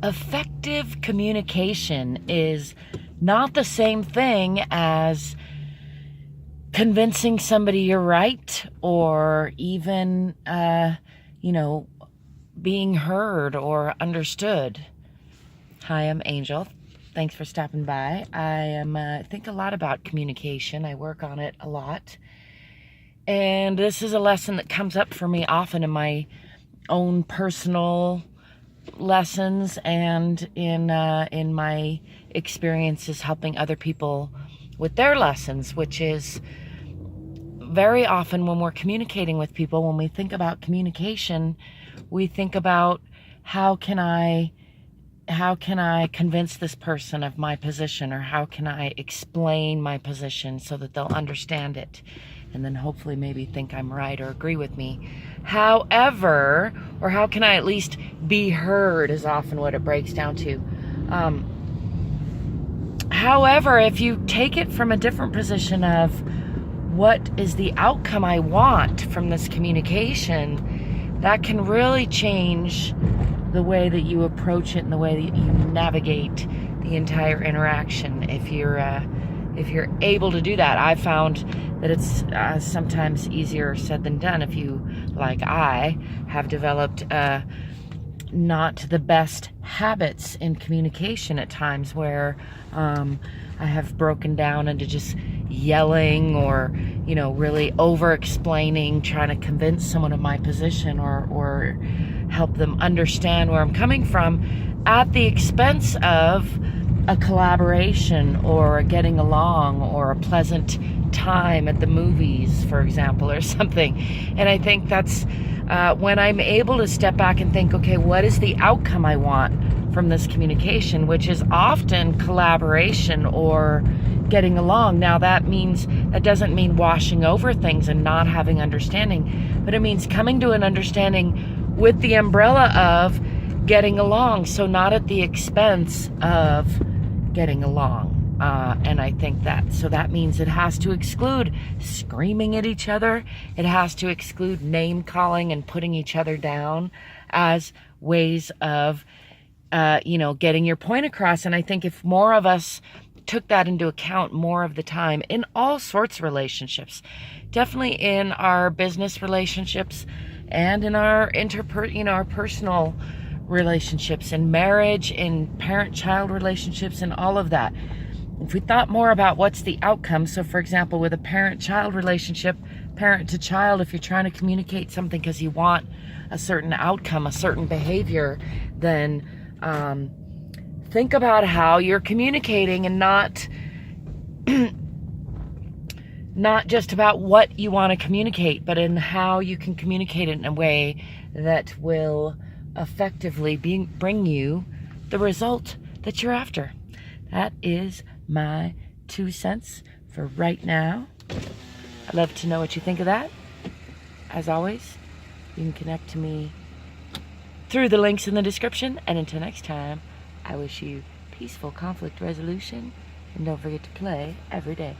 effective communication is not the same thing as convincing somebody you're right, or even, being heard or understood. Hi, I'm Angel. Thanks for stopping by. I think a lot about communication. I work on it a lot. And this is a lesson that comes up for me often in my own personal lessons and in my experiences helping other people with their lessons, which is very often when we're communicating with people, when we think about communication, we think about how can I convince this person of my position, or how can I explain my position so that they'll understand it and then hopefully maybe think I'm right or agree with me. However, or how can I at least be heard is often what it breaks down to. However, if you take it from a different position of what is the outcome I want from this communication, that can really change the way that you approach it and the way that you navigate the entire interaction. If you're able to do that, I've found that it's sometimes easier said than done. If you, like I, have developed not the best habits in communication at times, where I have broken down into just yelling or, really over-explaining, trying to convince someone of my position or help them understand where I'm coming from at the expense of a collaboration or a getting along or a pleasant time at the movies, for example, or something. And I think that's when I'm able to step back and think, okay, what is the outcome I want from this communication, which is often collaboration or getting along. Now that doesn't mean washing over things and not having understanding, but it means coming to an understanding with the umbrella of getting along, so not at the expense of getting along. And I think that means it has to exclude screaming at each other. It has to exclude name calling and putting each other down as ways of, getting your point across. And I think if more of us took that into account more of the time in all sorts of relationships, definitely in our business relationships and in our our personal relationships, in marriage, in parent-child relationships, and all of that. If we thought more about what's the outcome, so for example, with a parent-child relationship, parent to child, if you're trying to communicate something because you want a certain outcome, a certain behavior, then think about how you're communicating, and not just about what you want to communicate, but in how you can communicate it in a way that will effectively bring you the result that you're after. That is my 2 cents for right now. I'd love to know what you think of that. As always, you can connect to me through the links in the description. And until next time, I wish you peaceful conflict resolution, and don't forget to play every day.